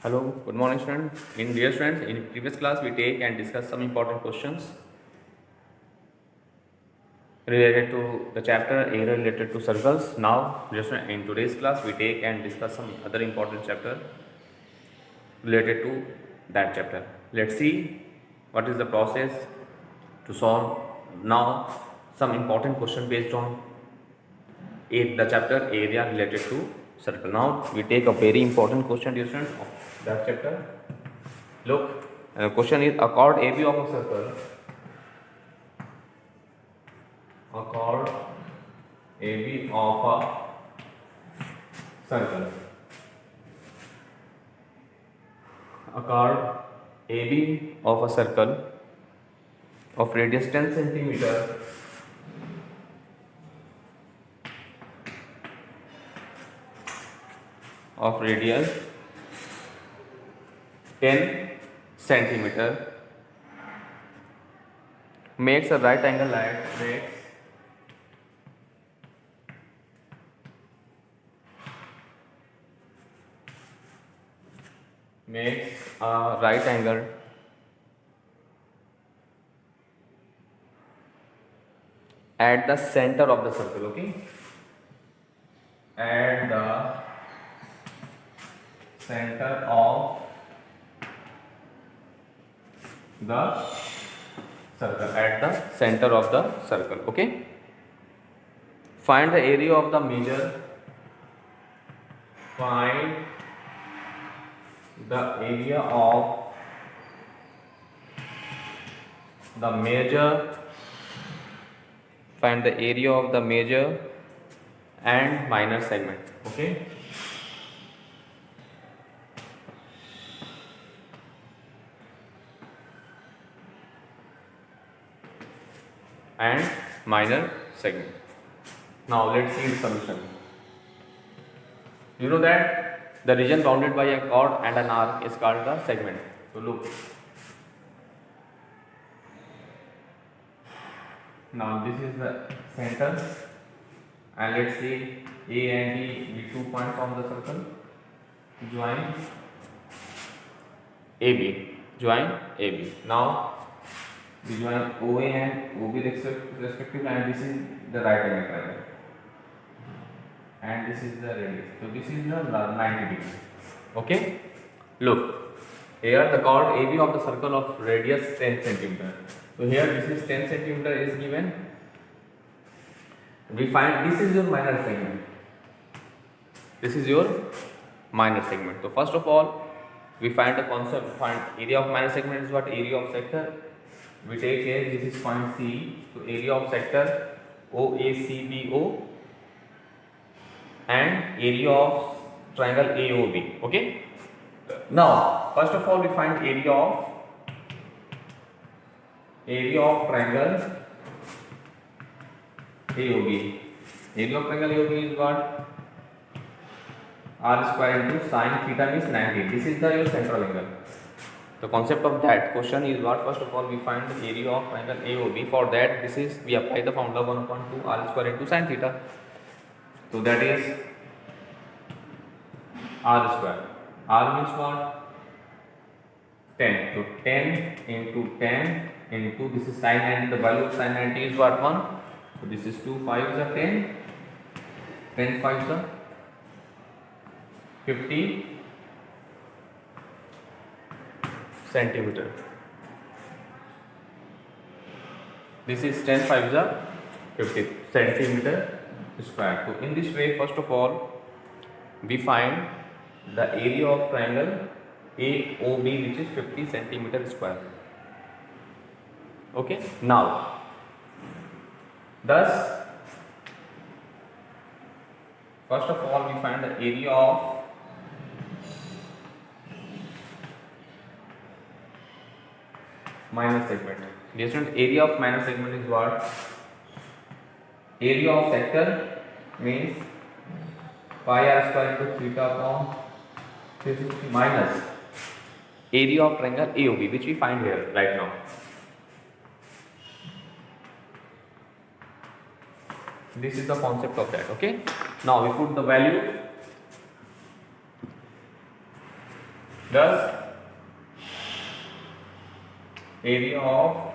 Hello, good morning students. Dear students, in previous class we take and discuss some important questions related to the chapter area related to circles. Now, just in today's class we take and discuss some other important chapter related to that chapter. Let's see what is the process to solve now some important question based on the chapter area related to circle. Now we take a very important question, dear students, of that chapter. Look, question is a chord AB of a circle. A chord AB of a circle. A chord AB of a circle of radius 10 centimeter of radius 10 centimeter makes a right angle line makes a right angle at the center of the circle. Okay, at the center of the circle, at the center of the circle. Okay, find the area of the major. Find the area of the major. Find the area of the major and minor segment. Okay, and minor segment. Now let's see the solution. You know that the region bounded by a chord and an arc is called the segment. So look, now this is the center, and let's see A and B, the 2 points on the circle, join AB, join AB. Now we join OA and OB respectively, and this is the right angle triangle, and this is the radius. So this is the 90 degree. Okay, look, here the chord AB of the circle of radius 10 centimeter. So here this is 10 centimeter is given. We find this is your minor segment. This is your minor segment. So first of all, we find the concept. Find area of minor segment is what? Area of sector. We take here, this is point C. So area of sector OACBO and area of triangle AOB. Okay. Now, first of all, we find area of triangle AOB. Area of triangle AOB is what? R square into sine theta means 90. This is the your central angle. The concept of that question is what? First of all, we find the area of triangle AOB. For that, this is we apply the formula 1/2 R square into sine theta. So that is R square. R means what? 10. So 10 into 10 into this is sine 90. The value of sine 90 is what? 1. So this is 2 5s are 10. 10 5s are 50 centimeter. This is 10 5s are 50 centimeter square. So in this way, first of all, we find the area of triangle AOB, which is 50 centimeter square. Okay. Now, thus, first of all, we find the area of minor segment. Dear student, area of minor segment is what? Area of sector means pi r square into theta upon 360 minus area of triangle AOB, which we find here right now. This is the concept of that. Okay. Now we put the value Thus, area of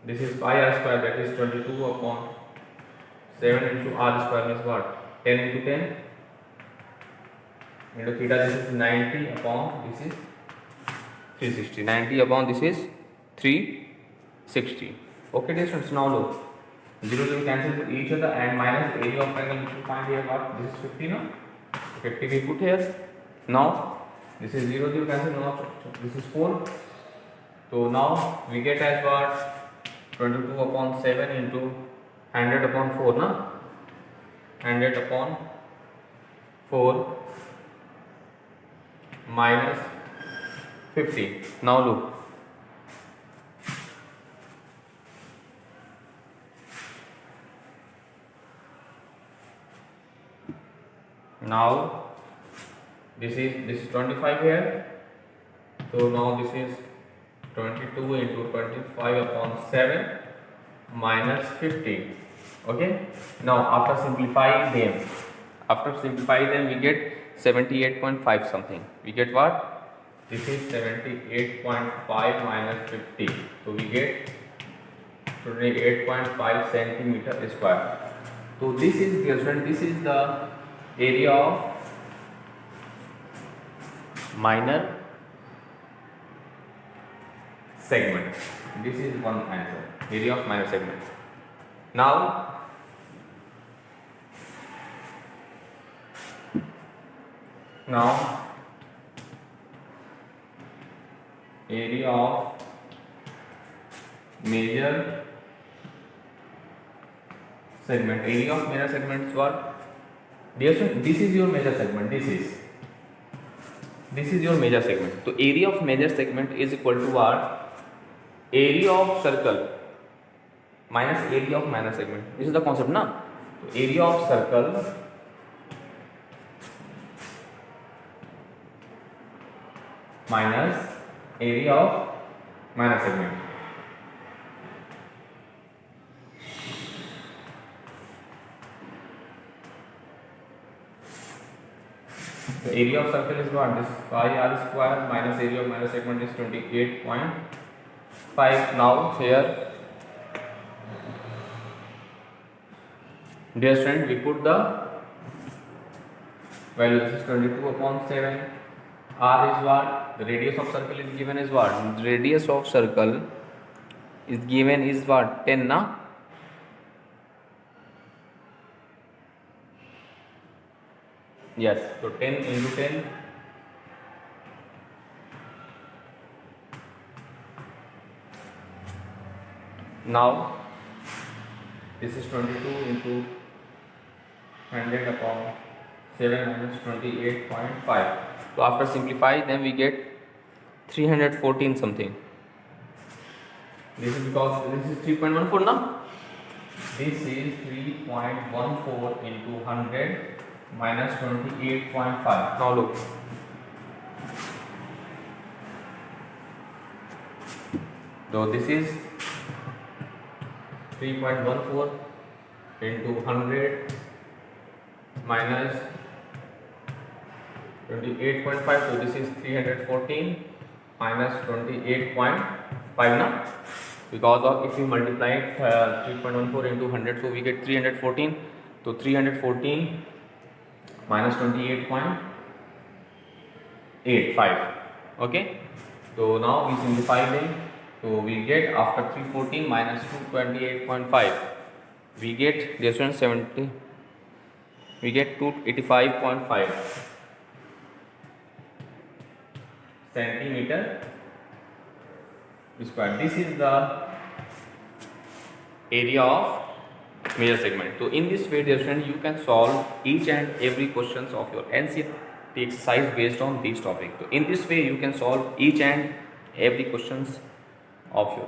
this is pi r square, that is 22 upon 7 into r square means what? 10 into 10 into theta, this is 90 upon this is 360. 90 upon this is 360. Okay, dear students, now look. 0 0 cancel with each other and minus area of triangle which we find here what? This is 50, no? 50 we put here. Now this is 0 0 cancel, now this is 4. So now we get as what? 22 upon 7 into 100 upon 4, na? 100 upon 4 minus 50. Now look. Now this is 25 here. So now this is 22 into 25 upon 7 minus 50. Okay. Now after simplifying them, we get 78.5 something. We get what? This is 78.5 minus 50. So we get 28.5 centimeter square. So this is the area of minor segment. This is one answer. Area of minor segment. Now area of major segment. Area of major segment is what? Dear student, this is your major segment. This is your major segment. So area of major segment is equal to what? Area of circle minus area of minor segment. This is the concept, na? So area of circle minus area of minor segment. The area of circle is what? This pi r square minus area of minor segment is 28.5. Now here, dear student, we put the value. This is 22 upon 7. R is what? The radius of circle is given is what? The radius of circle is given is what? 10, na? Yes. So 10 into 10. Now this is 22 into 100 upon 7 minus 28.5. So after simplify, then we get 314 something. This is because this is 3.14 now. This is 3.14 into 100 minus 28.5. Now look. So this is 3.14 into 100 minus 28.5. So this is 314 minus 28.5 now. Because of if we multiply 3.14 into 100, so we get 314. So 314 minus 28.85. Okay. So now we simplify them. So we get after 314 minus 228.5, we get this one 70. We get 285.5 centimeter square. This is the area of major segment. So in this way, dear student, you can solve each and every questions of your NCERT exercise based on this topic. So in this way, you can solve each and every questions of your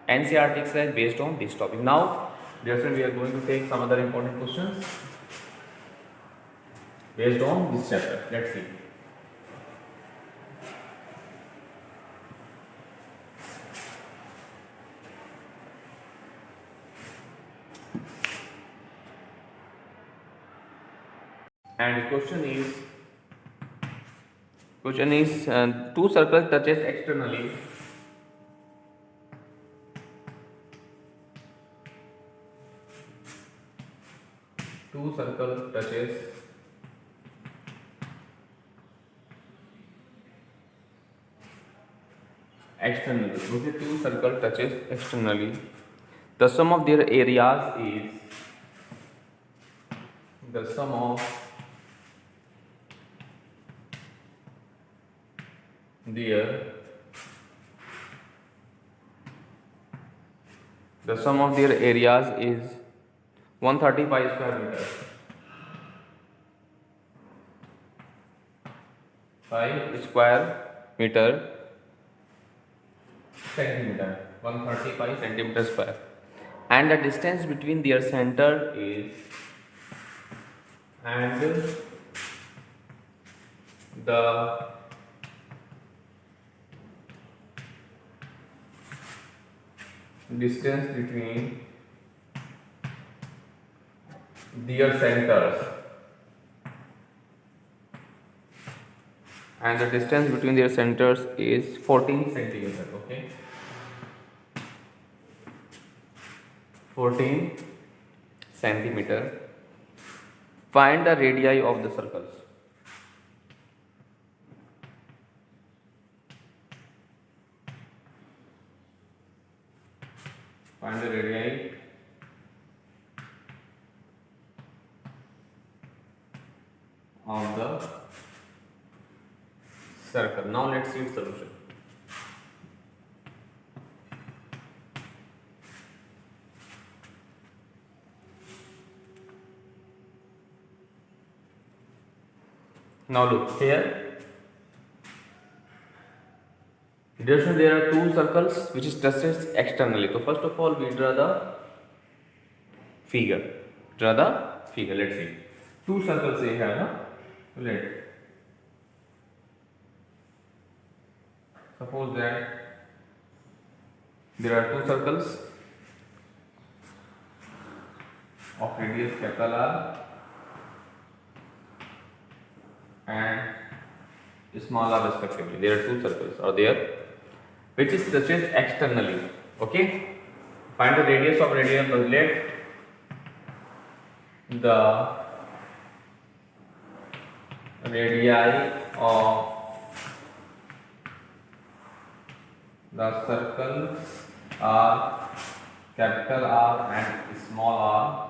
NCERT exercise based on this topic. Now, dear student, we are going to take some other important questions based on this chapter. Let's see. And question is two circles touches externally. Two circles touches externally. Okay, two circles touches externally. The sum of their areas is the sum of their areas is 130 pi square meter. Pi square meter centimeter, 130 pi centimeter square, and the distance between their center is, and the distance between their centers is 14 centimeter. Okay, 14 centimeter. Find the radii of the circles. Find the radii of the circle. Now let's see its solution. Now look here. There are two circles which is touches externally. So first of all, we draw the figure. Let's see. Two circles here, huh? Let. Suppose that there are two circles of radius capital R and small r respectively. There are two circles are there which is touches externally. Okay, find the radius of radius. Let the radii of the circles are capital R and small r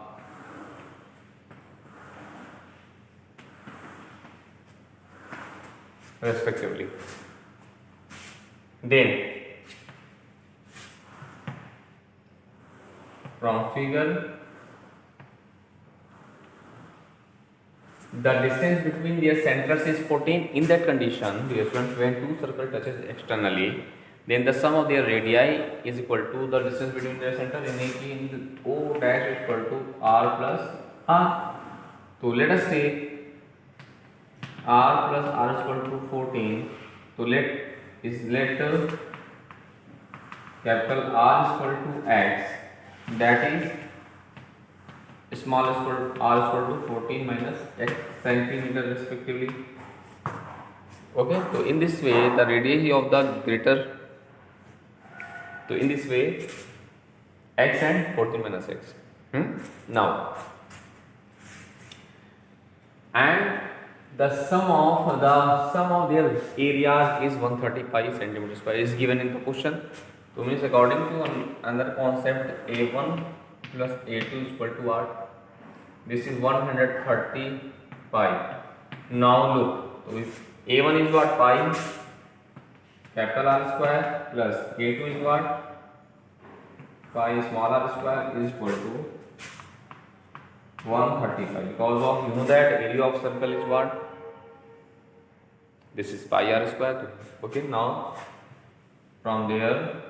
respectively. Then from figure, the distance between their centers is 14. In that condition, dear students, when two circles touches externally, then the sum of their radii is equal to the distance between their center, in O dash is equal to R plus R. So let us say R plus R is equal to 14. So let capital R is equal to X, that is small r is equal to 14 minus X centimeter respectively. Okay, so in this way the radii of the greater, so in this way X and 14 minus X. Now, and the sum of their areas is 130 pi centimeter square is given in the question. So means according to another concept, A1 plus A2 is equal to what? This is 130 pi. Now look, so if A1 is what? Pi capital R square plus A2 is what? Pi small r square is equal to 135, because of, you know that area of circle is what? This is pi r square. Okay, now from there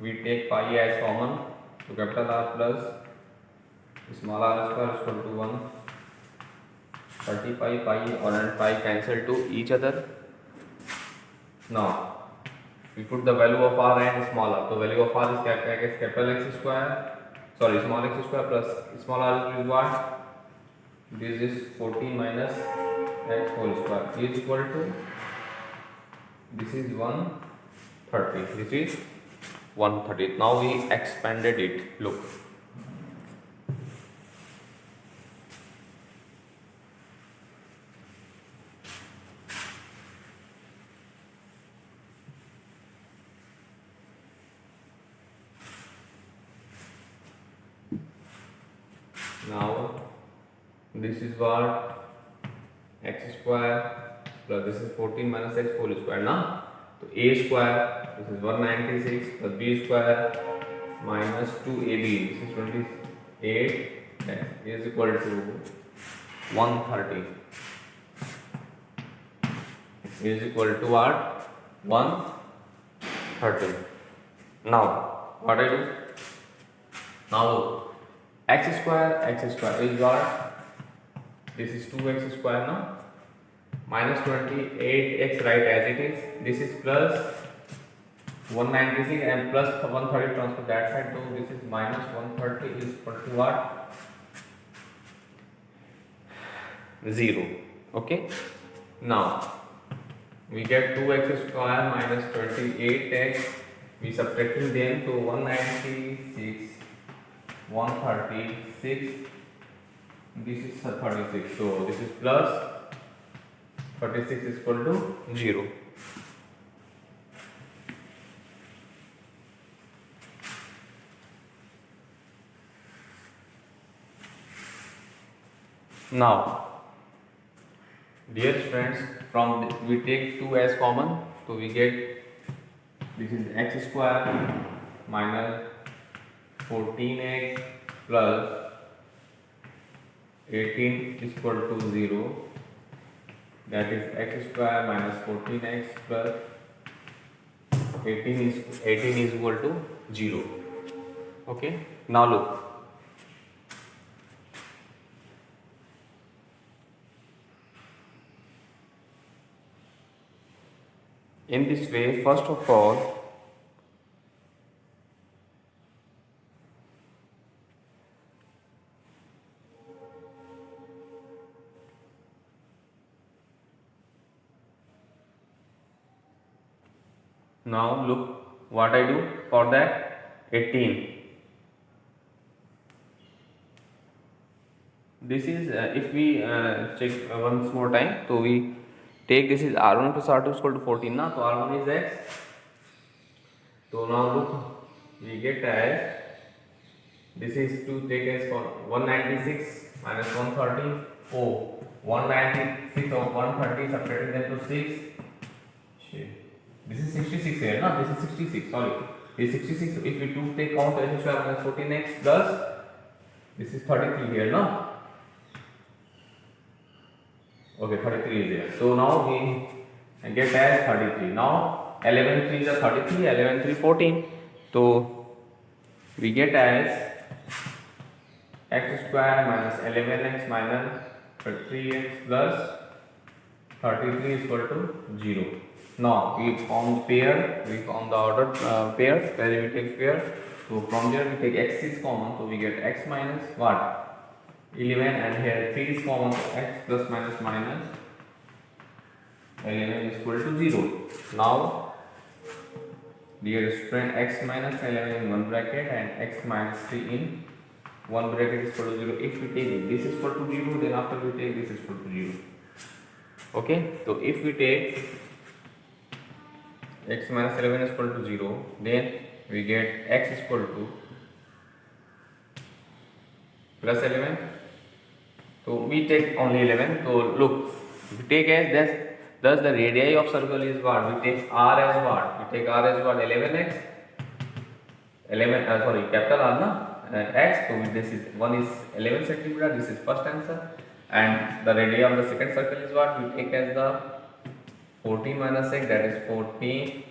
we take pi as common, so capital R plus small r square is equal to 130 pi and pi cancel to each other. Now we put the value of r and small r. So value of r is capital X square, sorry, small x square plus small r is what? this is 14 minus x whole square is equal to, this is 130, this is 130. Now we expanded it. Look, now this is what, x square plus this is 14 minus x whole square now. So a square, this is 196 plus b square minus 2ab, this is 28 is equal to 130 is equal to what? 130. Now what I do? Now x square is what? This is 2x square now, minus 28x, right as it is. This is plus 196 and plus 130 transfer that side, so this is minus 130 is equal to what? 0. Okay. Now we get 2x square minus 28x, we subtracting them to 196, 136, this is 36, so this is plus 36 is equal to 0. Now dear students, from this we take 2 as common, so we get this is x square minus 14x plus 18 is equal to 0, that is x square minus 14x plus 18 is equal to 0. Okay, now look, in this way, first of all, now look what I do for that 18. This is if we check once more time, so we take this is r1 plus r2 is equal to 14 now, so r1 is x. So now look, we get as this is to take as for 196 minus 130, oh 196 or 130 subtracting them to 6. This is 66 here, no? This is 66, sorry. This is 66, if we do take count x square minus 14x plus, this is 33 here, no? Okay, 33 is there. So now we get as 33. Now 11 3 is 33, 11 3 14. So we get as x square minus 11x minus 3x plus 33 is equal to 0. Now we form pair, we form the ordered pair, derivative pair. So from there we take x is common, so we get x minus what? 11, and here 3 is common, so x plus minus minus 11 is equal to 0. Now dear student, x minus 11 in one bracket and x minus 3 in one bracket is equal to 0. If we take this is equal to 0, then after we take this is equal to 0. Okay, so if we take x minus 11 is equal to 0, then we get x is equal to plus 11. So we take only 11. So look, we take as this, thus the radii of circle is what? We take r as what? We take r as what? 11x, 11 sorry, capital R na, x. So this is one is 11 centimeter. This is first answer, and the radii of the second circle is what? We take as the 14 minus x, that is 14.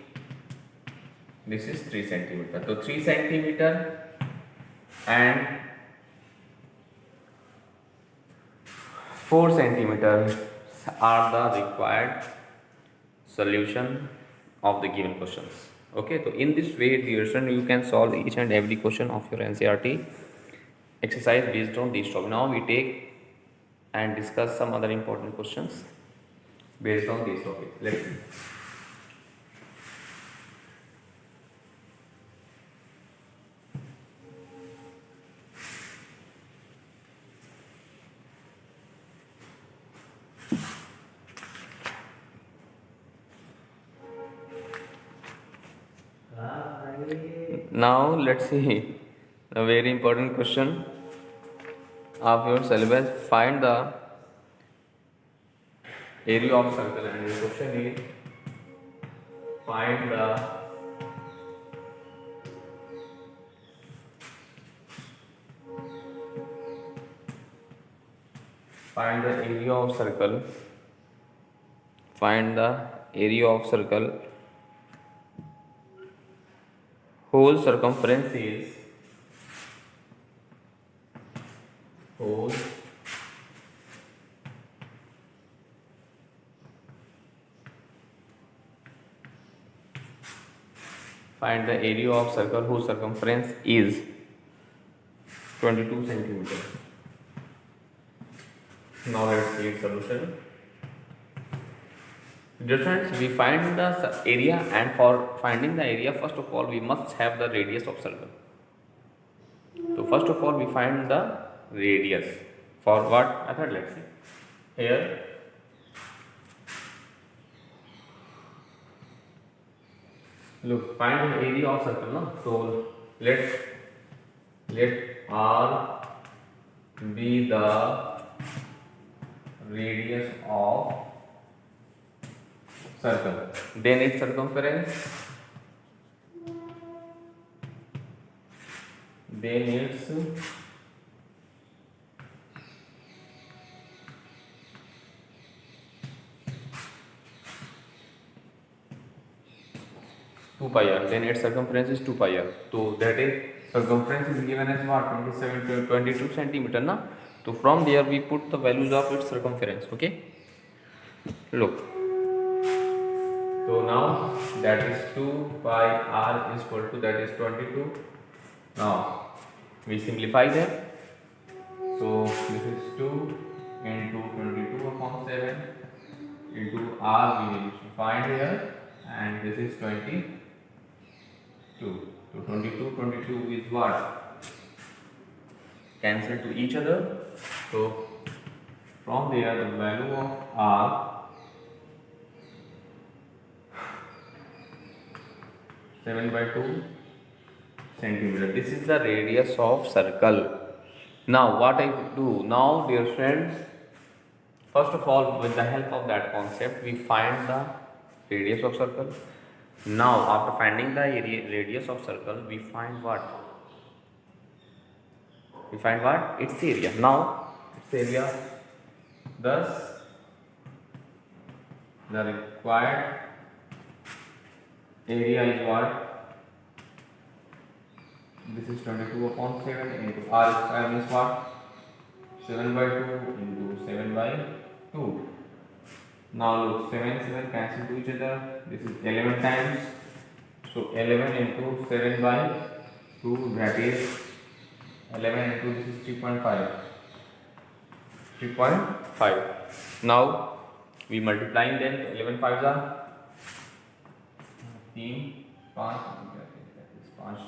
This is 3 centimeter. So 3 centimeter and 4 centimeters are the required solution of the given questions. Okay, so in this way, dear student, you can solve each and every question of your NCERT exercise based on these topics. Now we take and discuss some other important questions based on this topic. Let's see. Now let's see a very important question of your syllabus. Find the area of circle, and the question is find the area of circle. Find the area of circle whose circumference is find the area of circle whose circumference is 22 centimeters. Now let's see its solution. Dear friends, we find the area, and for finding the area, first of all, we must have the radius of circle. So first of all, we find the radius. For what method? Let's see. Here, look, find the area of circle. No? So let R be the radius of circle. Then its circumference. Then its 2 pi r. Then its circumference is 2 pi r. So that is circumference is given as what? 27 to 22 centimeter. Na? So from there we put the values of its circumference. Okay. Look. So now that is 2 pi r is equal to, that is 22. Now we simplify them. So this is 2 into 22 upon 7 into r we will find here, and this is 22. So 22 is what? Cancel to each other. So from there the value of r 7/2 centimeter. This is the radius of circle. Now what I do now, dear friends, first of all, with the help of that concept, we find the radius of circle. Now after finding the radius of circle, we find what? We find what? Its area. Now its area, thus the required area is what? This is 22 upon 7 into r square means what? 7/2 into 7/2. Now look, 7 cancel to each other. This is 11 times. So 11 into 7/2, that is 11 into this is 3.5. 3.5. Now we multiplying them. 11 5s are 3, 5, that is 5.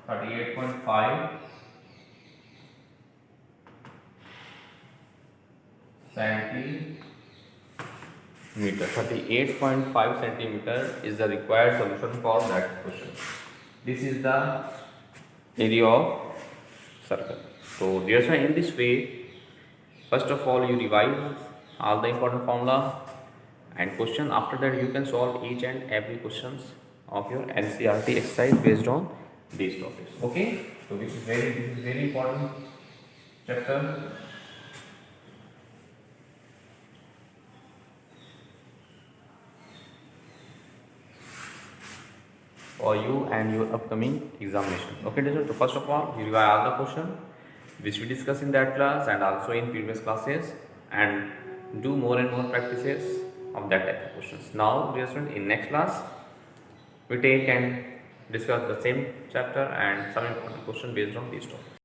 38.5 centimeter. 38.5 centimeter is the required solution for that question. This is the area of circle. So dear friend, in this way, first of all you revise all the important formula and question. After that you can solve each and every questions of your NCERT exercise based on these topics. Okay, so this is very important chapter. For you and your upcoming examination. Okay, so first of all, you revise all the question which we discussed in that class and also in previous classes, and do more and more practices of that type of questions. Now, dear students, in next class, we take and discuss the same chapter and some important question based on these topics.